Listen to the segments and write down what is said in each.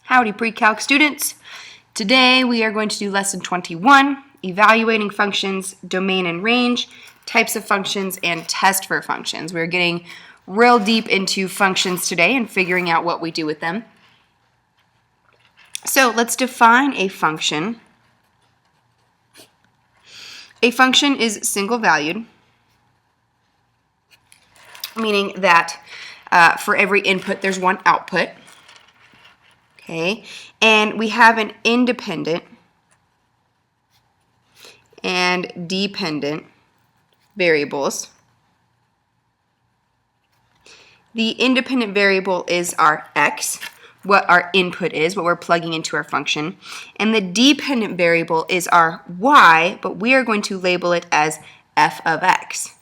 Howdy pre-calc students. Today we are going to do lesson 21, evaluating functions, domain and range, types of functions, and test for functions. We're getting real deep into functions today and figuring out what we do with them. So let's define a function. A function is single valued, meaning that for every input there's one output. Okay, and we have an independent and dependent variables. The independent variable is our x, what our input is, what we're plugging into our function, and the dependent variable is our y, but we are going to label it as f of x.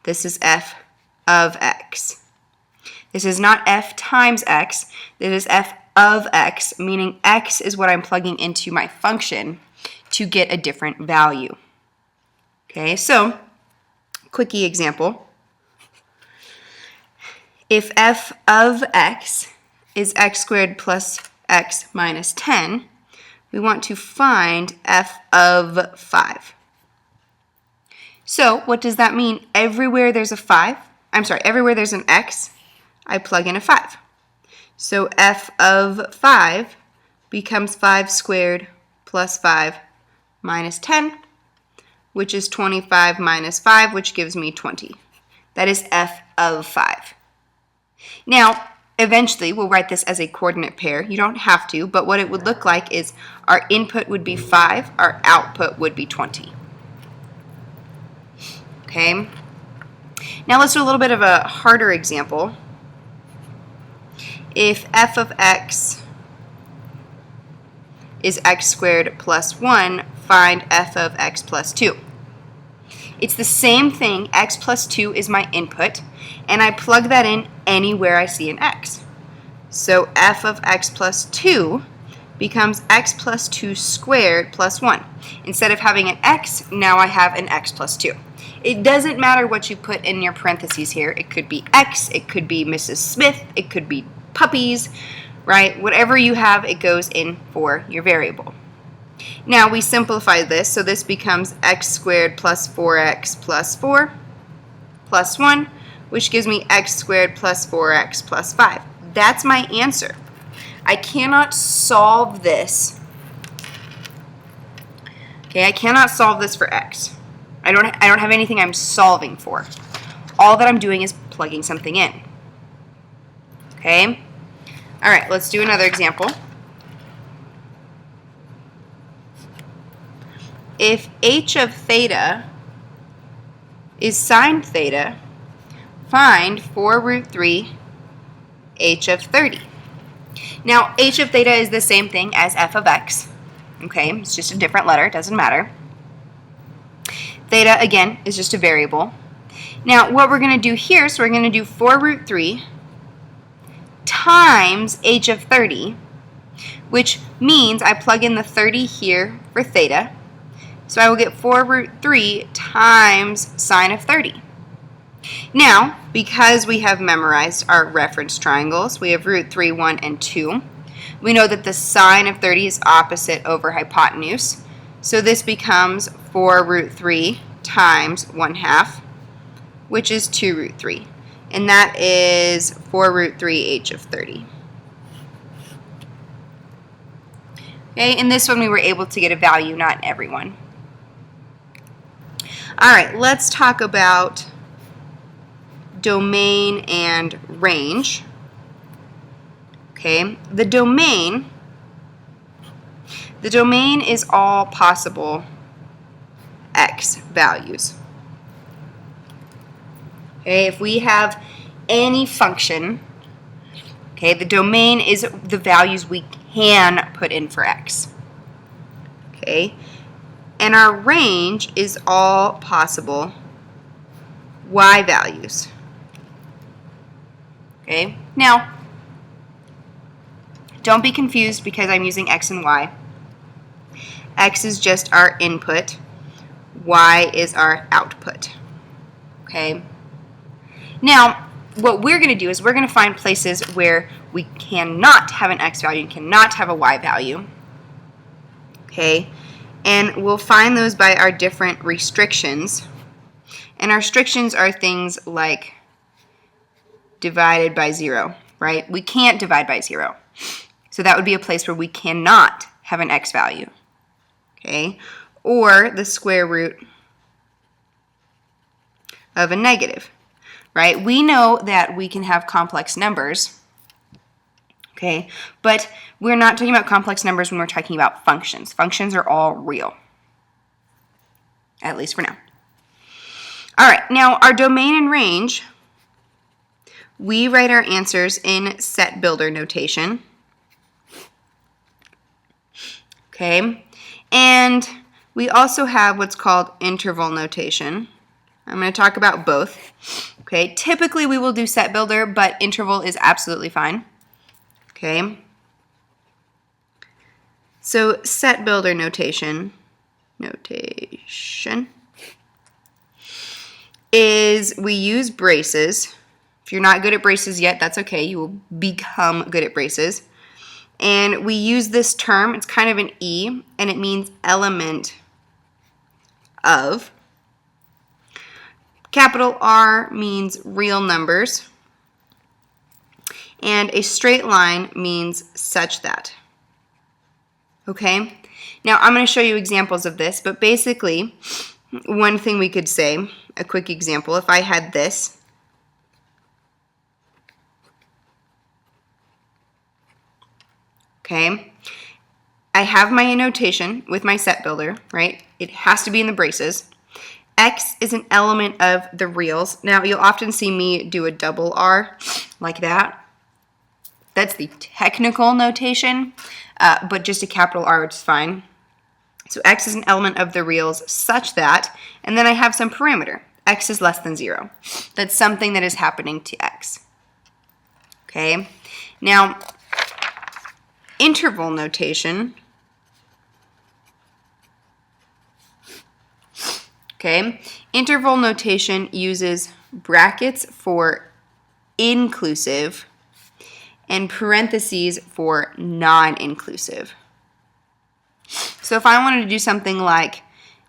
This is f of x. This is not f times x, this is f of x, meaning x is what I'm plugging into my function to get a different value. Okay, so quickie example. If f of x is x squared plus x minus 10, we want to find f of 5. So what does that mean? Everywhere there's everywhere there's an x, I plug in a 5. So f of 5 becomes 5 squared plus 5 minus 10, which is 25 minus 5, which gives me 20. That is f of 5. Now, eventually, we'll write this as a coordinate pair. You don't have to, but what it would look like is our input would be 5, our output would be 20. Okay? Now let's do a little bit of a harder example. If f of x is x squared plus 1, find f of x plus 2. It's the same thing. X plus 2 is my input, and I plug that in anywhere I see an x. So f of x plus 2 becomes x plus 2 squared plus 1. Instead of having an x, now I have an x plus 2. It doesn't matter what you put in your parentheses here. It could be x, it could be Mrs. Smith, it could be puppies, right? Whatever you have, it goes in for your variable. Now we simplify this, so this becomes x squared plus 4x plus 4 plus 1, which gives me x squared plus 4x plus 5. That's my answer. I cannot solve this. Okay, I cannot solve this for x. I don't have anything I'm solving for. All that I'm doing is plugging something in. Okay? All right, let's do another example. If h of theta is sine theta, find 4 root 3 h of 30. Now, h of theta is the same thing as f of x. Okay, it's just a different letter, it doesn't matter. Theta, again, is just a variable. Now, what we're going to do here, so we're going to do 4 root 3 times h of 30, which means I plug in the 30 here for theta. So I will get 4 root 3 times sine of 30. Now, because we have memorized our reference triangles, we have root 3, 1, and 2. We know that the sine of 30 is opposite over hypotenuse. So this becomes 4 root 3 times 1/2, which is 2 root 3. And that is 4 root 3 h of 30. Okay, in this one we were able to get a value, not every one. All right, let's talk about domain and range. Okay, the domain is all possible x values. Okay, if we have any function, okay, the domain is the values we can put in for x. Okay, and our range is all possible y values. Okay, now don't be confused because I'm using x and y. X is just our input, y is our output. Okay, now what we're going to do is we're going to find places where we cannot have an x value and cannot have a y value. Okay, and we'll find those by our different restrictions. And our restrictions are things like divided by 0, right? We can't divide by 0. So that would be a place where we cannot have an x value. Okay, or the square root of a negative, right? We know that we can have complex numbers, okay, but we're not talking about complex numbers when we're talking about functions. Functions are all real, at least for now. All right, now our domain and range, we write our answers in set builder notation, okay, and we also have what's called interval notation. I'm going to talk about both. Okay, typically we will do set builder, but interval is absolutely fine. Okay, so set builder notation is we use braces. If you're not good at braces yet, that's okay. You will become good at braces. And we use this term, it's kind of an E, and it means element of. Capital R means real numbers, and a straight line means such that. Okay? Now I'm going to show you examples of this, but basically one thing we could say, a quick example, if I had this, okay, I have my notation with my set builder, right? It has to be in the braces. X is an element of the reals. Now, you'll often see me do a double R like that. That's the technical notation, but just a capital R is fine. So X is an element of the reals such that, and then I have some parameter. X is less than 0. That's something that is happening to X. Okay? Now, interval notation. Okay, interval notation uses brackets for inclusive and parentheses for non-inclusive. So if I wanted to do something like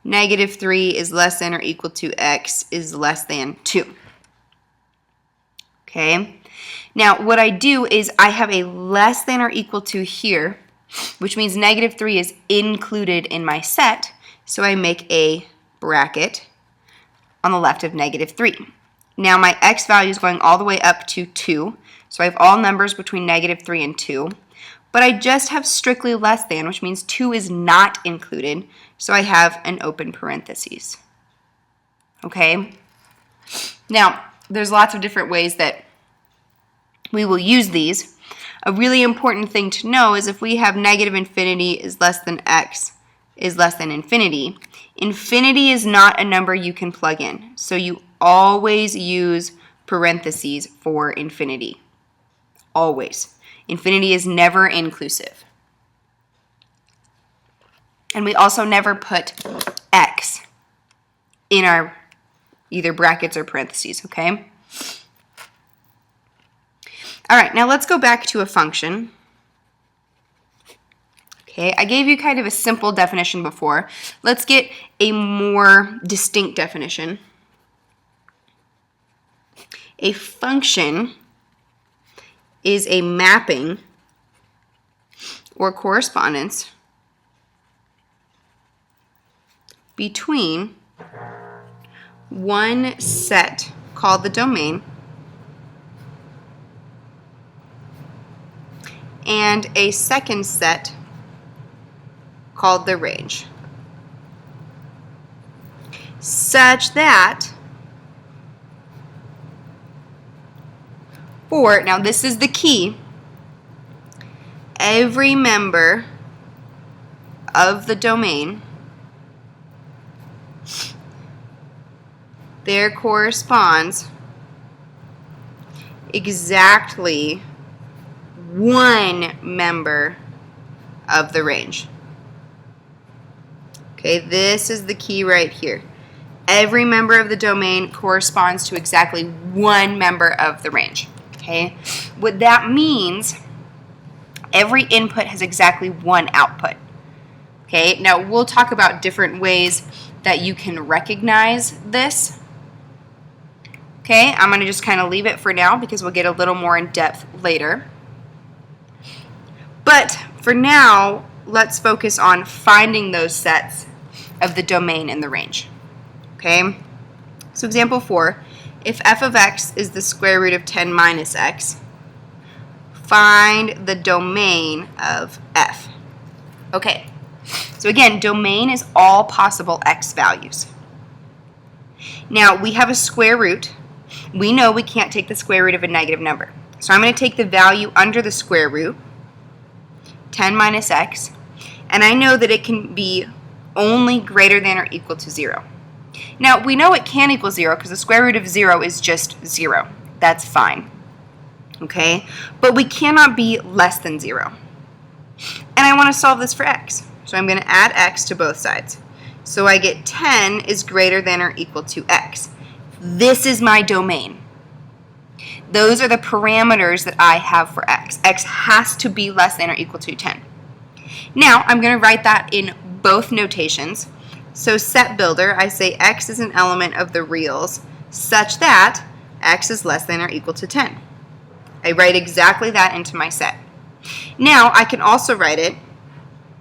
-3 is less than or equal to x is less than 2. Okay, now what I do is I have a less than or equal to here, which means -3 is included in my set, so I make a bracket on the left of -3. Now my x value is going all the way up to 2, so I have all numbers between -3 and 2, but I just have strictly less than, which means 2 is not included, so I have an open parentheses. Okay? Now, there's lots of different ways that we will use these. A really important thing to know is if we have -infinity is less than x is less than infinity, infinity is not a number you can plug in. So you always use parentheses for infinity. Always. Infinity is never inclusive. And we also never put x in our either brackets or parentheses, okay? All right, now let's go back to a function. Okay, I gave you kind of a simple definition before. Let's get a more distinct definition. A function is a mapping or correspondence between one set called the domain and a second set called the range, such that for, now this is the key, every member of the domain, there corresponds exactly one member of the range. Okay, this is the key right here. Every member of the domain corresponds to exactly one member of the range. Okay, what that means, every input has exactly one output. Okay, now we'll talk about different ways that you can recognize this. Okay, I'm going to just kind of leave it for now because we'll get a little more in depth later. But for now, let's focus on finding those sets of the domain and the range. Okay, so example 4, if f of x is the square root of 10 minus x, find the domain of f. Okay, so again, domain is all possible x values. Now, we have a square root. We know we can't take the square root of a negative number. So I'm going to take the value under the square root, 10 minus x, and I know that it can be only greater than or equal to 0. Now, we know it can equal 0 because the square root of 0 is just 0. That's fine. Okay? But we cannot be less than 0. And I want to solve this for x. So I'm going to add x to both sides. So I get 10 is greater than or equal to x. This is my domain. Those are the parameters that I have for x. X has to be less than or equal to 10. Now, I'm going to write that in both notations. So set builder, I say x is an element of the reals such that x is less than or equal to 10. I write exactly that into my set. Now, I can also write it,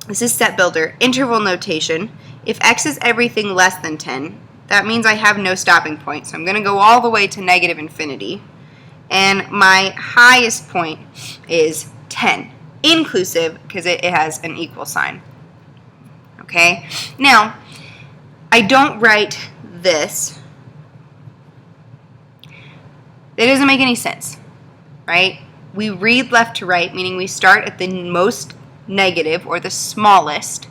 this is set builder, interval notation. If x is everything less than 10, that means I have no stopping point. So I'm going to go all the way to negative infinity. And my highest point is 10, inclusive, because it has an equal sign. Okay? Now, I don't write this. That doesn't make any sense, right? We read left to right, meaning we start at the most negative, or the smallest,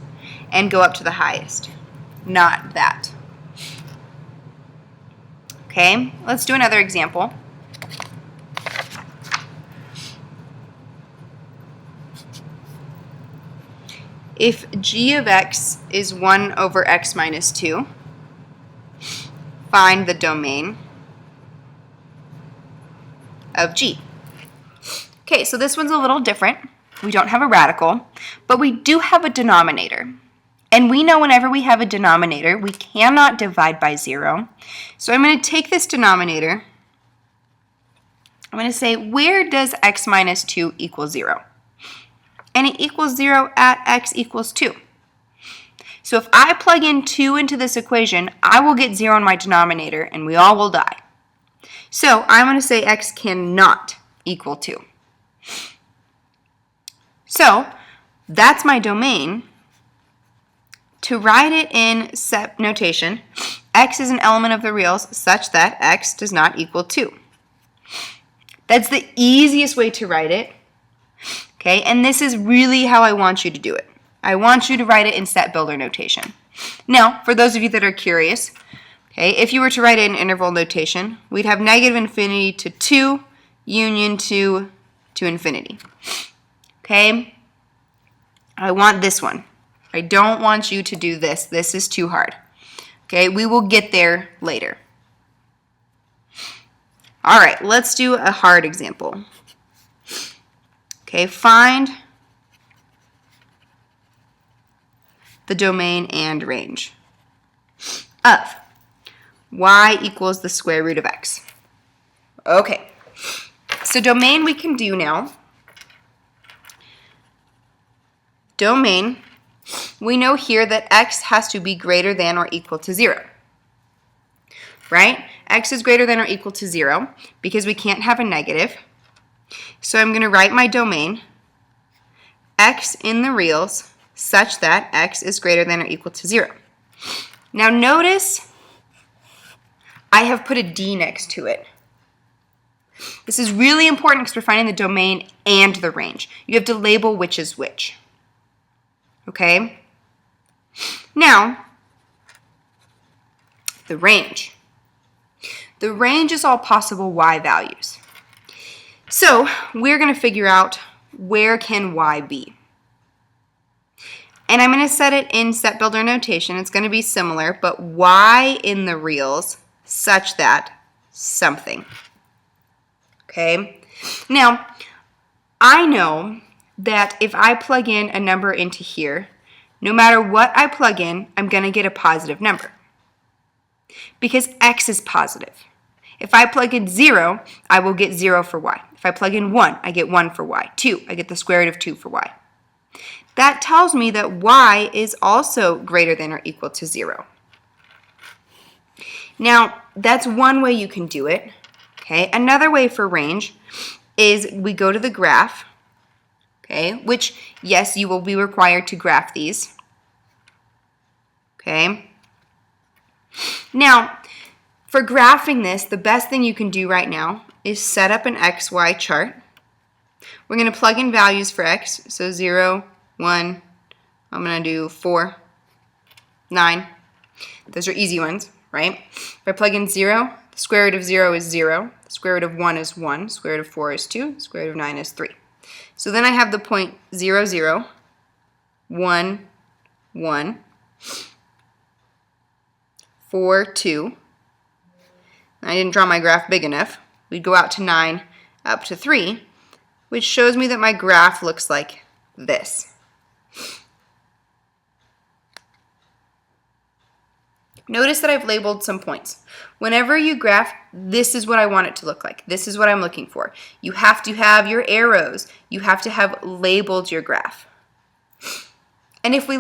and go up to the highest. Not that. Okay, let's do another example. If g of x is 1 over x minus 2, find the domain of g. Okay, so this one's a little different. We don't have a radical, but we do have a denominator. And we know whenever we have a denominator, we cannot divide by 0. So I'm going to take this denominator. I'm going to say, where does x minus 2 equal 0? And it equals 0 at x equals 2. So if I plug in 2 into this equation, I will get 0 in my denominator, and we all will die. So I'm going to say x cannot equal 2. So that's my domain. To write it in set notation, x is an element of the reals such that x does not equal 2. That's the easiest way to write it. Okay, and this is really how I want you to do it. I want you to write it in set builder notation. Now, for those of you that are curious, okay, if you were to write it in interval notation, we'd have negative infinity to 2, union 2 to infinity. Okay, I want this one. I don't want you to do this. This is too hard. Okay, we will get there later. All right, let's do a hard example. Okay, find the domain and range of y equals the square root of x. Okay, so domain we can do now. Domain, we know here that x has to be greater than or equal to 0. Right? X is greater than or equal to 0 because we can't have a negative. So I'm going to write my domain, x in the reals, such that x is greater than or equal to 0. Now notice I have put a d next to it. This is really important because we're finding the domain and the range. You have to label which is which. Okay? Now, the range. The range is all possible y values. So we're going to figure out where can y be. And I'm going to set it in set builder notation. It's going to be similar, but y in the reals such that something. Okay? Now, I know that if I plug in a number into here, no matter what I plug in, I'm going to get a positive number because x is positive. If I plug in 0, I will get 0 for y. If I plug in 1, I get 1 for y. 2, I get the square root of 2 for y. That tells me that y is also greater than or equal to 0. Now, that's one way you can do it. Okay, another way for range is we go to the graph, okay, which, yes, you will be required to graph these. Okay. Now, for graphing this, the best thing you can do right now is set up an XY chart. We're going to plug in values for x, so 0, 1, I'm going to do 4, 9. Those are easy ones, right? If I plug in 0, the square root of 0 is 0, the square root of 1 is 1, square root of 4 is 2, square root of 9 is 3. So then I have the point 0, 0, 1, 1, 4, 2. I didn't draw my graph big enough. We'd go out to 9, up to 3, which shows me that my graph looks like this. Notice that I've labeled some points. Whenever you graph, this is what I want it to look like. This is what I'm looking for. You have to have your arrows. You have to have labeled your graph. And if we